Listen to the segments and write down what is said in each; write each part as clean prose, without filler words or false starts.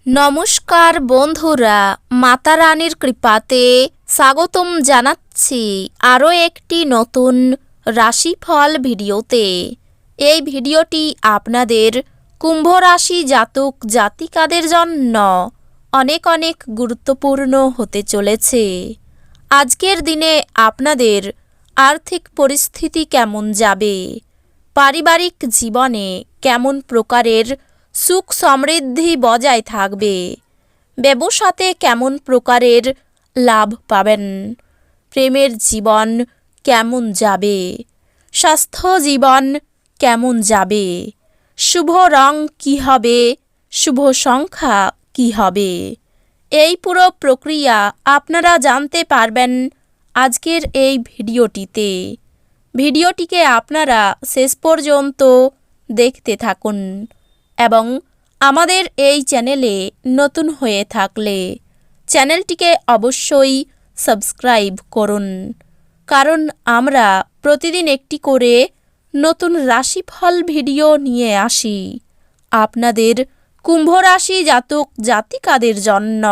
নমস্কার বন্ধুরা, মাতা রানীর কৃপাতে স্বাগতম জানাচ্ছি আরও একটি নতুন রাশিফল ভিডিওতে। এই ভিডিওটি আপনাদের কুম্ভ রাশি জাতক জাতিকাদের জন্য অনেক অনেক গুরুত্বপূর্ণ হতে চলেছে। আজকের দিনে আপনাদের আর্থিক পরিস্থিতি কেমন যাবে, পারিবারিক জীবনে কেমন প্রকারের সুখ সমৃদ্ধি বজায় থাকবে, ব্যবসাতে কেমন প্রকারের লাভ পাবেন, প্রেমের জীবন কেমন যাবে, স্বাস্থ্য জীবন কেমন যাবে, শুভ রং কী হবে, শুভ সংখ্যা কী হবে, এই পুরো প্রক্রিয়া আপনারা জানতে পারবেন আজকের এই ভিডিওটিতে। ভিডিওটিকে আপনারা শেষ পর্যন্ত দেখতে থাকুন এবং আমাদের এই চ্যানেলে নতুন হয়ে থাকলে চ্যানেলটিকে অবশ্যই সাবস্ক্রাইব করুন, কারণ আমরা প্রতিদিন একটি করে নতুন রাশিফল ভিডিও নিয়ে আসি আপনাদের কুম্ভ রাশি জাতক জাতিকাদের জন্য।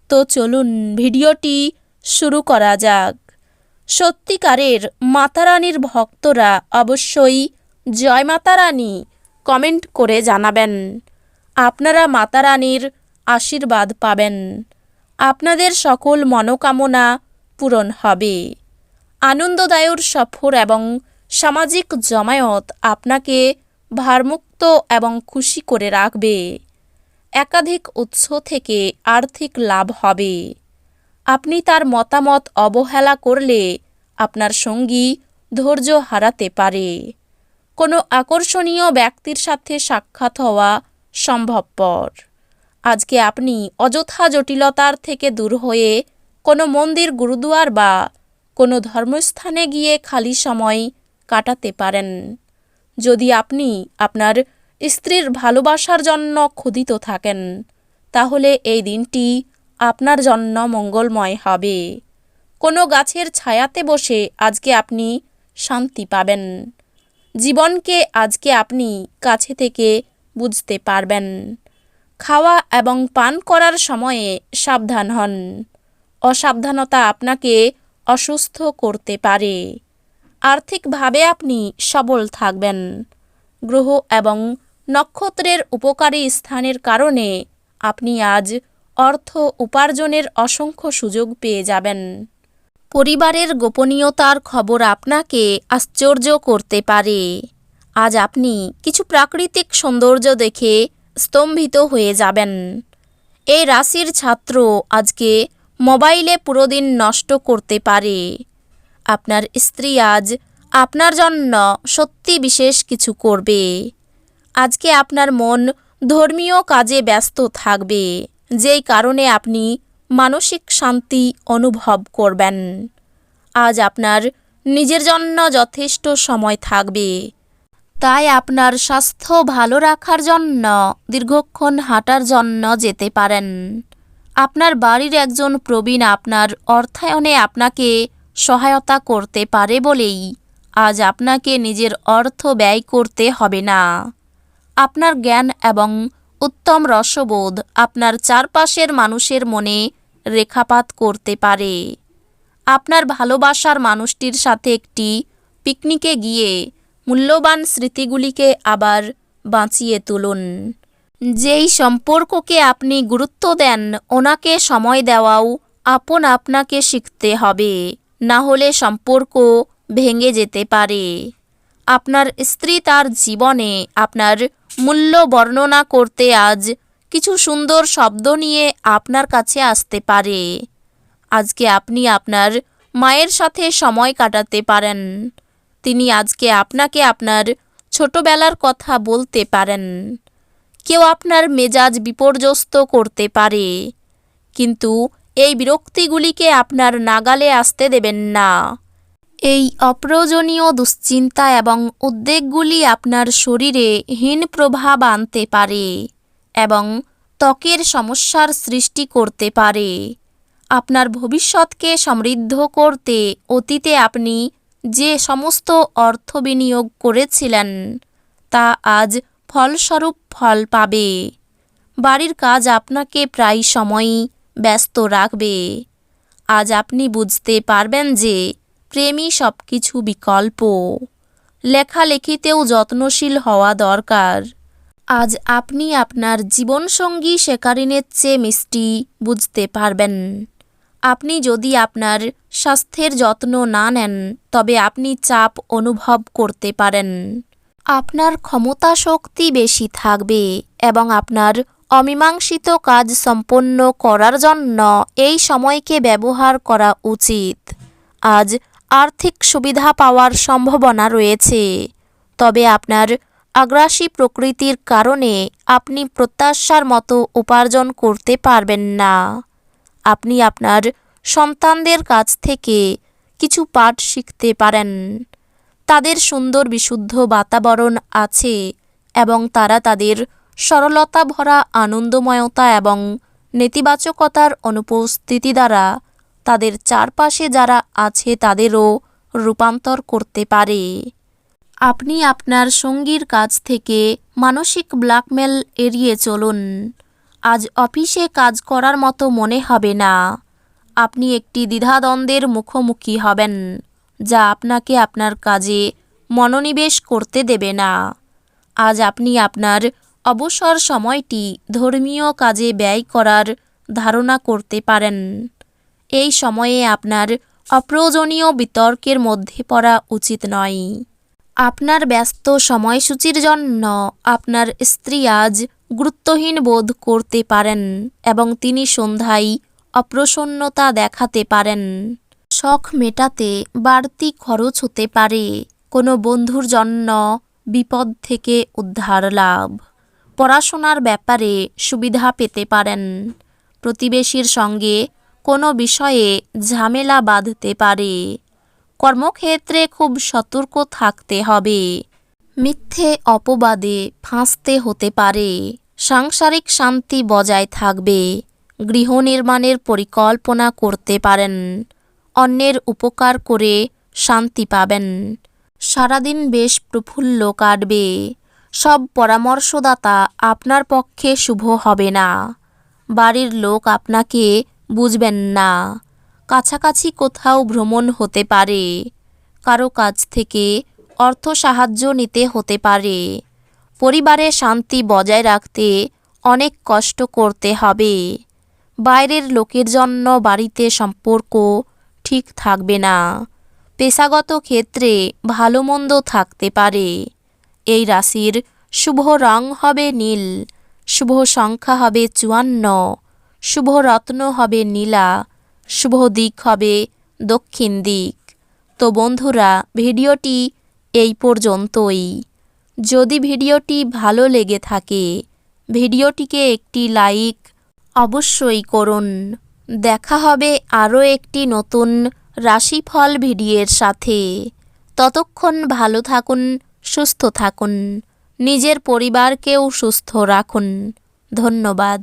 তো চলুন ভিডিওটি শুরু করা যাক। সত্যিকারের মাতারানীর ভক্তরা অবশ্যই জয় মাতা রানী কমেন্ট করে জানাবেন। আপনারা মাতারানীর আশীর্বাদ পাবেন, আপনাদের সকল মনোকামনা পূরণ হবে। আনন্দদায়ক সফর এবং সামাজিক জমায়েত আপনাকে ভারমুক্ত এবং খুশি করে রাখবে। একাধিক উৎস থেকে আর্থিক লাভ হবে। আপনি তার মতামত অবহেলা করলে আপনার সঙ্গী ধৈর্য হারাতে পারে। কোনো আকর্ষণীয় ব্যক্তির সাথে সাক্ষাৎ হওয়া সম্ভবপর। আজকে আপনি অযথা জটিলতার থেকে দূর হয়ে কোনো মন্দির, গুরুদুয়ার বা কোনো ধর্মস্থানে গিয়ে খালি সময় কাটাতে পারেন। যদি আপনি আপনার স্ত্রীর ভালোবাসার জন্য ক্ষুধিত থাকেন, তাহলে এই দিনটি আপনার জন্য মঙ্গলময় হবে। কোনো গাছের ছায়াতে বসে আজকে আপনি শান্তি পাবেন। জীবনকে আজকে আপনি কাছে থেকে বুঝতে পারবেন। খাওয়া এবং পান করার সময়ে সাবধান হন। অসাবধানতা আপনাকে অসুস্থ করতে পারে। আর্থিকভাবে আপনি সবল থাকবেন। গ্রহ এবং নক্ষত্রের উপকারী স্থানের কারণে আপনি আজ অর্থ উপার্জনের অসংখ্য সুযোগ পেয়ে যাবেন। পরিবারের গোপনীয়তার খবর আপনাকে আশ্চর্য করতে পারে। আজ আপনি কিছু প্রাকৃতিক সৌন্দর্য দেখে স্তম্ভিত হয়ে যাবেন। এই রাশির ছাত্র আজকে মোবাইলে পুরো দিন নষ্ট করতে পারে। আপনার স্ত্রী আজ আপনার জন্য সত্যি বিশেষ কিছু করবে। আজকে আপনার মন ধর্মীয় কাজে ব্যস্ত থাকবে, যেই কারণে আপনি মানসিক শান্তি অনুভব করবেন। আজ আপনার নিজের জন্য যথেষ্ট সময় থাকবে, তাই আপনার স্বাস্থ্য ভালো রাখার জন্য দীর্ঘক্ষণ হাঁটার জন্য যেতে পারেন। আপনার বাড়ির একজন প্রবীণ আপনার অর্থায়নে আপনাকে সহায়তা করতে পারে বলেই আজ আপনাকে নিজের অর্থ ব্যয় করতে হবে না। আপনার জ্ঞান এবং উত্তম রসবোধ আপনার চারপাশের মানুষের মনে রেখাপাত করতে পারে। আপনার ভালোবাসার মানুষটির সাথে একটি পিকনিকে গিয়ে মূল্যবান স্মৃতিগুলিকে আবার বাঁচিয়ে তুলুন। যেই সম্পর্ককে আপনি গুরুত্ব দেন, ওনাকে সময় দেওয়াও আপনাকে শিখতে হবে, না হলে সম্পর্ক ভেঙে যেতে পারে। আপনার স্ত্রী তার জীবনে আপনার মূল্য বর্ণনা করতে আজ কিছু সুন্দর শব্দ নিয়ে আপনার কাছে আসতে পারে। আজকে আপনি আপনার মায়ের সাথে সময় কাটাতে পারেন। তিনি আজকে আপনাকে আপনার ছোটবেলার কথা বলতে পারেন। কেউ আপনার মেজাজ বিপর্যস্ত করতে পারে, কিন্তু এই বিরক্তিগুলিকে আপনার নাগালে আসতে দেবেন না। এই অপ্রয়োজনীয় দুশ্চিন্তা এবং উদ্বেগগুলি আপনার শরীরে হীন প্রভাব আনতে পারে এবং ত্বকের সমস্যার সৃষ্টি করতে পারে। আপনার ভবিষ্যৎকে সমৃদ্ধ করতে অতীতে আপনি যে সমস্ত অর্থ বিনিয়োগ করেছিলেন, তা আজ ফলস্বরূপ ফল পাবে। বাড়ির কাজ আপনাকে প্রায় সময়ই ব্যস্ত রাখবে। আজ আপনি বুঝতে পারবেন যে প্রেমই সবকিছু বিকল্প। লেখালেখিতেও যত্নশীল হওয়া দরকার। আজ আপনি আপনার জীবনসঙ্গী শিকারিনের চেয়ে মিষ্টি বুঝতে পারবেন। আপনি যদি আপনার স্বাস্থ্যের যত্ন না নেন তবে আপনি চাপ অনুভব করতে পারেন। আপনার ক্ষমতা শক্তি বেশি থাকবে এবং আপনার অমীমাংসিত কাজ সম্পন্ন করার জন্য এই সময়কে ব্যবহার করা উচিত। আজ আর্থিক সুবিধা পাওয়ার সম্ভাবনা রয়েছে, তবে আপনার আগ্রাসী প্রকৃতির কারণে আপনি প্রত্যাশার মতো উপার্জন করতে পারবেন না। আপনি আপনার সন্তানদের কাছ থেকে কিছু পাঠ শিখতে পারেন। তাদের সুন্দর বিশুদ্ধ বাতাবরণ আছে এবং তারা তাদের সরলতা ভরা আনন্দময়তা এবং নেতিবাচকতার অনুপস্থিতি দ্বারা তাদের চারপাশে যারা আছে তাদেরও রূপান্তর করতে পারে। আপনি আপনার সঙ্গীর কাছ থেকে মানসিক ব্ল্যাকমেল এড়িয়ে চলুন। আজ অফিসে কাজ করার মতো মনে হবে না। আপনি একটি দ্বিধাদ্বন্দ্বের মুখোমুখি হবেন যা আপনাকে আপনার কাজে মনোনিবেশ করতে দেবে না। আজ আপনি আপনার অবসর সময়টি ধর্মীয় কাজে ব্যয় করার ধারণা করতে পারেন। এই সময়ে আপনার অপ্রয়োজনীয় বিতর্কের মধ্যে পড়া উচিত নয়। আপনার ব্যস্ত সময়সূচির জন্য আপনার স্ত্রী আজ গুরুত্বহীন বোধ করতে পারেন এবং তিনি সন্ধ্যায় অপ্রসন্নতা দেখাতে পারেন। শখ মেটাতে বাড়তি খরচ হতে পারে। কোনো বন্ধুর জন্য বিপদ থেকে উদ্ধার লাভ। পড়াশোনার ব্যাপারে সুবিধা পেতে পারেন। প্রতিবেশীর সঙ্গে কোনো বিষয়ে ঝামেলা বাঁধতে পারে। কর্মক্ষেত্রে খুব সতর্ক থাকতে হবে। মিথ্যে অপবাদে ফাঁসতে হতে পারে। সাংসারিক শান্তি বজায় থাকবে। গৃহ নির্মাণের পরিকল্পনা করতে পারেন। অন্যের উপকার করে শান্তি পাবেন। সারাদিন বেশ প্রফুল্ল কাটবে। সব পরামর্শদাতা আপনার পক্ষে শুভ হবে না। বাড়ির লোক আপনাকে বুঝবেন না। কাছাকাছি কোথাও ভ্রমণ হতে পারে। কারো কাছ থেকে অর্থ সাহায্য নিতে হতে পারে। পরিবারে শান্তি বজায় রাখতে অনেক কষ্ট করতে হবে। বাইরের লোকের জন্য বাড়িতে সম্পর্ক ঠিক থাকবে না। পেশাগত ক্ষেত্রে ভালো মন্দ থাকতে পারে। এই রাশির শুভ রং হবে নীল। শুভ সংখ্যা হবে 54। শুভ রত্ন হবে নীলা। শুভ দিক হবে দক্ষিণ দিক। তো বন্ধুরা, ভিডিওটি এই পর্যন্তই। যদি ভিডিওটি ভালো লেগে থাকে ভিডিওটিকে একটি লাইক অবশ্যই করুন। দেখা হবে আরও একটি নতুন রাশিফল ভিডিওর সাথে। ততক্ষণ ভালো থাকুন, সুস্থ থাকুন, নিজের পরিবারকেও সুস্থ রাখুন। ধন্যবাদ।